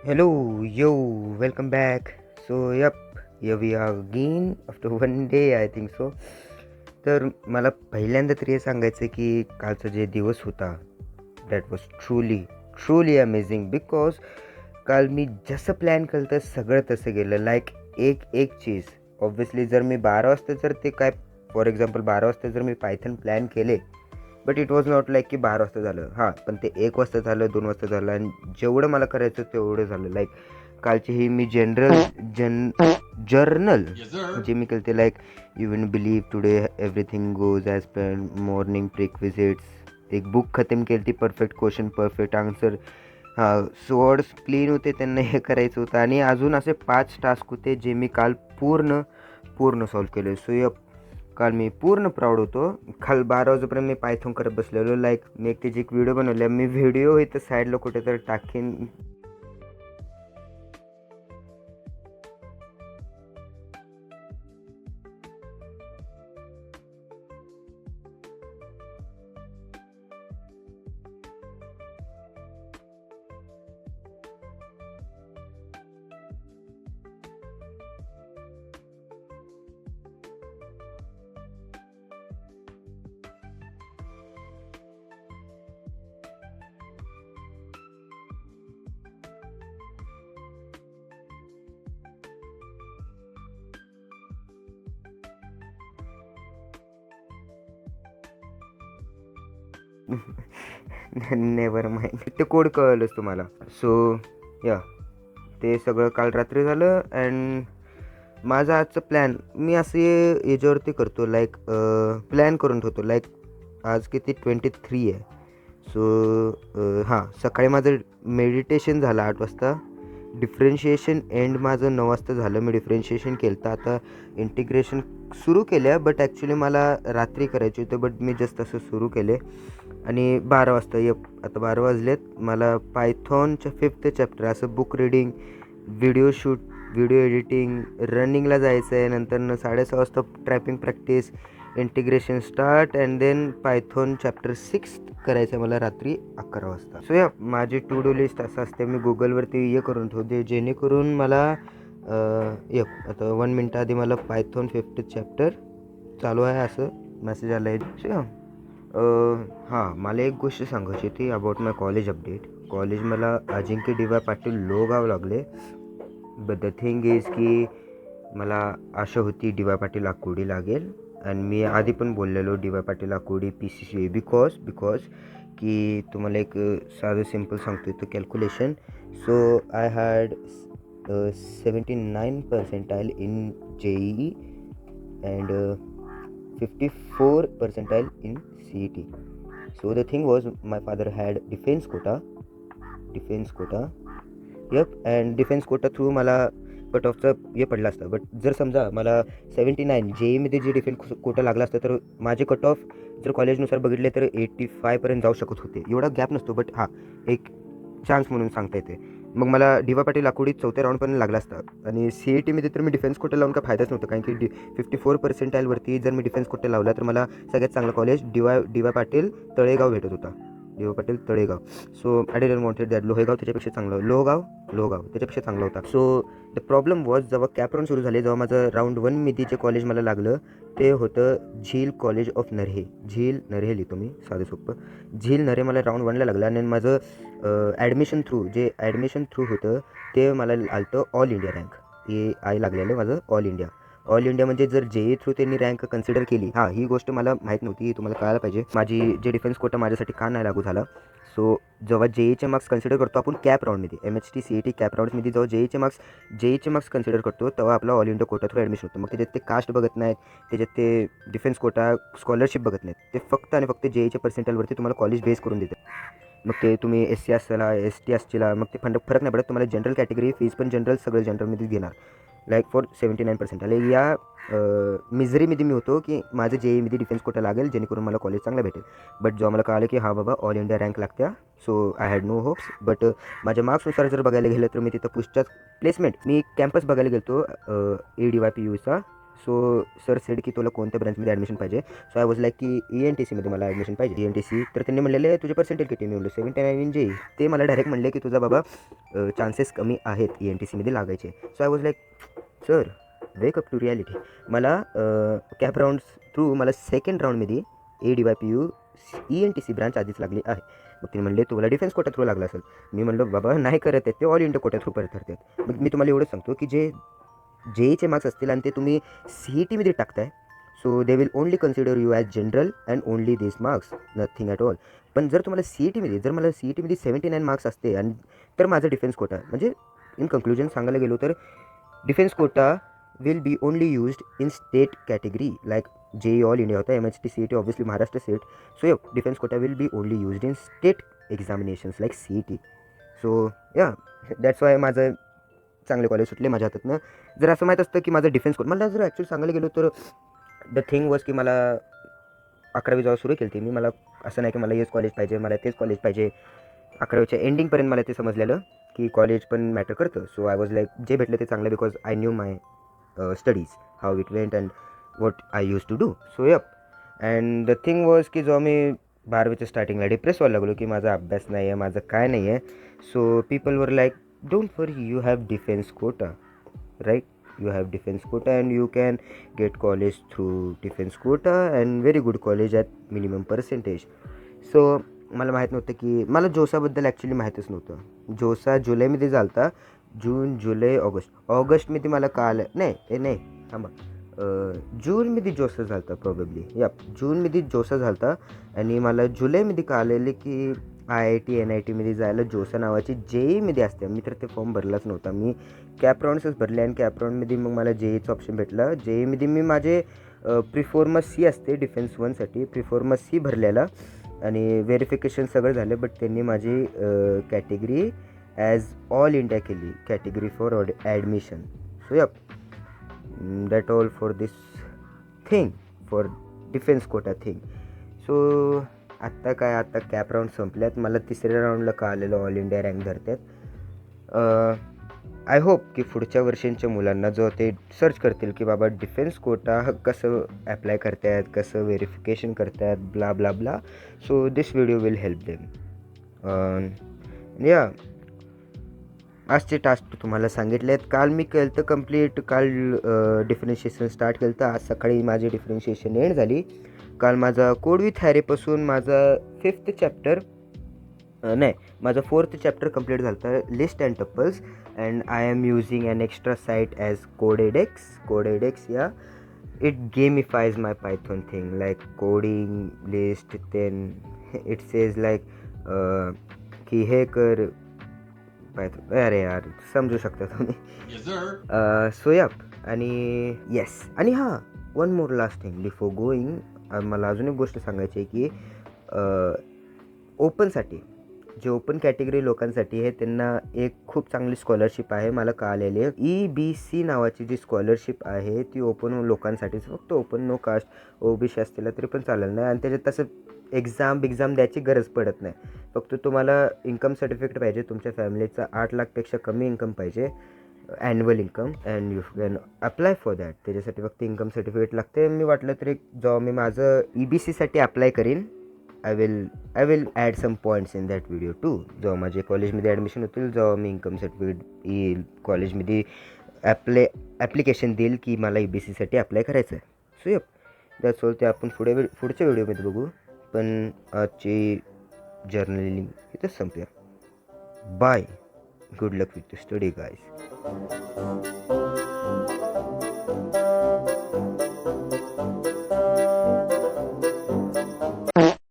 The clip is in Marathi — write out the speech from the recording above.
Hello, yo, welcome back. So, yep, here we are again after one day, I think so. तर मला पहिल्यांदा तरी हे सांगायचं की कालचा जे दिवस होता that was truly amazing because काल मी जसं प्लॅन केलं तर सगळं तसं गेलं लाईक एक चीज ऑब्व्हियसली जर मी 12 वाजता जर ते काय फॉर एक्झाम्पल 12 वाजता जर मी पायथन प्लॅन केले but it was not like की 12 वाजता झालं हां पण ते 1 वाजता झालं 2 वाजता झालं आणि जेवढं मला करायचं तेवढं झालं लाईक कालची ही मी जर्नल जे मी केलं ते like you win believe today everything goes as per morning prerequisites एक बुक खतम केली ती परफेक्ट क्वेश्चन परफेक्ट आन्सर हां वर्ड्स क्लीन होते त्यांना हे करायचं होतं आणि अजून असे 5 टास्क होते जे मी काल पूर्ण सॉल्व केले सो यप काल मी पूर्ण प्राऊड होतो काल 12 वाजेपर्यंत मी पायथन करत बसलेलो लाईक मी त्याची एक व्हिडिओ बनवली मी व्हिडिओ इथं साईडला कुठेतरी टाकेन नेवर माइंड ते कोड कळलंच तुम्हाला सो या ते सगळं काल रात्री झालं अँड माझा आजचं प्लॅन मी असे याच्यावरती करतो लाईक प्लॅन करून ठेवतो लाईक आज किती 23 आहे सो हां सकाळी माझं मेडिटेशन झालं 8 वाजता डिफरन्शिएशन एंड माझं 9 वाजता झालं मी डिफरन्शिएशन केलं तर आता इंटिग्रेशन सुरू केलं बट ॲक्च्युली मला रात्री करायचे होते बट मी जस्ट असं सुरू केले आणि 12 वाजता आता 12 वाजलेत मला पायथॉनच्या 5th चॅप्टर असं book reading video shoot video editing रनिंगला जायचं आहे नंतर 6:30 वाजता trapping practice integration start and then Python chapter 6 करायचं आहे मला रात्री 11 वाजता सो या माझी टू डू लिस्ट असं असते मी गुगलवरती हे करून ठेवते जेणेकरून मला आता 1 मिनटं आधी मला पायथॉन 5th चॅप्टर चालू आहे असं मेसेज आला आहे सो या हां मला एक गोष्ट सांगायची होती about my college update college मला अजिंक्य डी.वाय. पाटील लोगाव लागले बट द थिंग इज की मला आशा होती डी.वाय. पाटील आकुर्डी लागेल आणि मी आधी पण बोललेलो DY. Patil Akurdi PCCA because की तुम्हाला एक साधं सिम्पल सांगतो इथं calculation so I had 79 percentile in JEE and 54 percentile in CET. So the thing was my father had defense quota and defense quota through मला कट ऑफचं हे पडलं असतं बट जर समजा मला 79 JEEमध्ये जे डिफेन्स कोटा लागला असतं तर माझे कट ऑफ जर कॉलेजनुसार बघितले तर 85पर्यंत जाऊ शकत होते एवढा गॅप नसतो बट हां एक चान्स म्हणून सांगता येते मग मला डी.वाय. पाटील आकुर्डी 4थ्या राऊंडपर्यंत लागला असता आणि CETमध्ये तर मी डिफेन्स कोटा लावून काय फायदाच नव्हता कारण की 54 पर्सेंटाईलवरती जर मी डिफेन्स कोटा लावला तर मला सगळ्यात चांगला कॉलेज डी.वाय. पाटील तळेगाव भेटत होता DY. Patil Talegaon so I didn't wanted that Lohegaon त्याच्यापेक्षा चांगलं लोहगाव त्याच्यापेक्षा चांगला होता सो द प्रॉब्लेम वॉज जेव्हा कॅप राऊंड सुरू झाले जेव्हा माझं राऊंड 1मध्ये जे कॉलेज मला लागलं ते होतं झील कॉलेज ऑफ नरहे झील नरहे लिहितो मी साधं सोपं झील नरहे मला राऊंड 1ला लागलं आणि माझं ॲडमिशन थ्रू होतं ते मला आलं ऑल इंडिया रँक हे लागलेलं माझं ऑल इंडिया म्हणजे जर JEE थ्रू त्यांनी रँक कन्सिडर केली हां ही गोष्ट मला माहीत नव्हती तुम्हाला कळायला पाहिजे माझी जे डिफेन्स कोटा माझ्यासाठी का नाही लागू झाला सो जेव्हा JEEचे मार्क्स कन्सिडर करतो आपण कॅप राऊंडमध्ये MHT CET कॅप राऊंडमध्ये जेव्हा JEEचे मार्क्स कन्सिडर करतो तेव्हा आपला all India quota through admission होतं मग त्याच्यात ते कास्ट बघत नाहीत त्याच्यात ते डिफेन्स कोटा स्कॉलरशिप बघत नाहीत ते फक्त आणि फक्त JEEच्या पर्सेंटाईलवरती तुम्हाला कॉलेज बेस करून देतात मग ते तुम्ही SC असला ST असला मग ते फरक नाही पडत तुम्हाला जनरल कॅटेगरी फीज पण सगळं जनरलमध्ये घेणार लाईक फॉर 79% आले या मिझरीमध्ये मी होतो की माझं JEEमध्ये डिफेन्स कोटा लागेल जेणेकरून मला कॉलेज चांगलं भेटेल बट जेव्हा मला कळालं की हां बाबा ऑल इंडिया रँक लागत्या so I had no hopes but माझ्या मार्क्सनुसार जर बघायला गेलं तर मी तिथं पुढच्याच प्लेसमेंट मी कॅम्पस बघायला गेलो ADYPUचा सो सर सेड की तुला कोणत्या ब्रँचमध्ये ॲडमिशन पाहिजे. सो आय वॉज लाईक की ENTCमध्ये मला ॲडमिशन पाहिजे. ENTC. तर त्यांनी म्हणलेले तुझे पर्सेंटेज किती. मी म्हणलो 79 इन JEE. ते मला डायरेक्ट म्हणले की तुझा बाबा चान्सेस कमी आहेत ENTCमध्ये लागायचे. So I was like sir wake up to reality. मला कॅप राऊंड्स थ्रू मला सेकंड राऊंडमध्ये ADYPU ENTC ब्रांच आधीच लागली आहे. मग ते म्हणले तुम्हाला डिफेन्स कोटा थ्रू लागला असेल. मी म्हणलो बाबा नाही करत आहेत ते ऑल इंडिया कोटा थ्रू परत करतात. मग मी तुम्हाला एवढंच सांगतो की जे JEEचे मार्क्स असतील आणि ते तुम्ही CETमध्ये टाकताय, so they will only consider you as general and only this marks, nothing at all. पण जर तुम्हाला मला CETमध्ये 79 मार्क्स असते आणि तर माझं डिफेन्स कोटा म्हणजे इन कंक्लुजन सांगायला गेलो तर defence quota will be only used in state category like JEE all India होता, MHT CET obviously Maharashtra state. So yeah defence quota will be only used in state examinations like CET. So yeah that's why माझं चांगले कॉलेज सुटले माझ्या हातातनं. जर असं माहीत असतं की माझं डिफेन्स कोड मला जर ॲक्च्युली सांगायला गेलो तर द थिंग वॉज की मला 11वी जेव्हा सुरू केली मी मला असं नाही की मला हेच कॉलेज पाहिजे, मला तेच कॉलेज पाहिजे. 11वीच्या एंडिंगपर्यंत मला ते समजलेलं की कॉलेज पण मॅटर करतं. सो आय वॉज लाईक जे भेटलं ते चांगलं because I knew my studies how it went and what I used to do. So yep. And the thing was की जेव्हा मी 12वीच्या स्टार्टिंगला डिप्रेस व्हायला लागलो की माझा अभ्यास नाही आहे, माझं काय नाही आहे. So people were like don't worry, you have defence quota, right? You have defense quota and you can get college through defense quota and very good college at minimum percentage. So मला माहीत नव्हतं की मला जोसाबद्दल ॲक्च्युली माहीतच नव्हतं. जोसा जुलैमध्ये झालता. जून जुलै ऑगस्टमध्ये मला नाही थांबा, जूनमध्ये जोसा झालता प्रॉबेबली. या जूनमध्ये जोसा झालता आणि मला जुलैमध्ये कळालेलं की IIT NITमध्ये जायला जोसा नावाची JEEमध्ये असते. मी तर ते फॉर्म भरलाच नव्हता. मी कॅप राऊंड्सच भरले आणि कॅप राऊंडमध्ये मग मला JEEचं ऑप्शन भेटलं. JEEमध्ये मी माझे प्रिफॉर्मस C असते डिफेन्स 1साठी प्रिफॉर्मस C भरलेला आणि व्हेरिफिकेशन सगळं झालं. बट त्यांनी माझी कॅटेगरी ॲज ऑल इंडिया केली, category for admission. So yep, that all for this thing, for defence quota thing. सो आत्ता कॅप राऊंड संपल्यात. मला तिसऱ्या राऊंडला कळालेलं ऑल इंडिया रँक धरतात. आय होप की पुढच्या वर्षांच्या मुलांना जो ते सर्च करतील की बाबा डिफेन्स कोटा कसं ॲप्लाय करतात, कसं व्हेरिफिकेशन करतात, blah blah blah. So this video will help them. या आजचे टास्क तुम्हाला सांगितले आहेत. काल मी केलं तर कंप्लीट, काल डिफरन्शिएशन स्टार्ट केलं तर आज सकाळी माझी डिफरन्शिएशन एंड झाली. काल माझा कोड विथ हॅरीपासून माझा 5th चॅप्टर माझा 4th चॅप्टर कंप्लीट झालं होतं, list and tuples. And I am using an extra site as Codedex. Yeah it gamifies my Python thing like coding list. Then it says like की हे कर पायथॉन. अरे यार समजू शकता तुम्ही. सो या आणि येस. आणि हां, one more last thing before going. मला अजून एक गोष्ट सांगायची आहे की ओपनसाठी जे ओपन कॅटेगरी लोकांसाठी आहे त्यांना एक खूप चांगली स्कॉलरशिप आहे. मला कळालेली आहे EBC नावाची जी स्कॉलरशिप आहे ती ओपन लोकांसाठीच, फक्त ओपन, नो कास्ट, OBC असतील तरी पण चालेल नाही. आणि त्याच्यात तसं एक्झाम द्यायची गरज पडत नाही. फक्त तुम्हाला इन्कम सर्टिफिकेट पाहिजे, तुमच्या फॅमिलीचा 8 लाखपेक्षा कमी इन्कम पाहिजे annual income, and you can apply for that. त्याच्यासाठी फक्त इन्कम सर्टिफिकेट लागते. मी वाटलं तरी जेव्हा मी माझं EBCसाठी अप्लाय करीन I will add some points in that video too. जेव्हा माझे कॉलेजमध्ये ॲडमिशन होतील, जेव्हा मी इन्कम सर्टिफिकेट येईल कॉलेजमध्ये ॲप्लिकेशन देईल की मला EBCसाठी अप्लाय करायचं आहे. So yup, that's all. ते आपण पुढच्या व्हिडिओमध्ये बघू. पण आजची जर्नलिंग इथंच संपूया. Bye. Good luck with the study guys.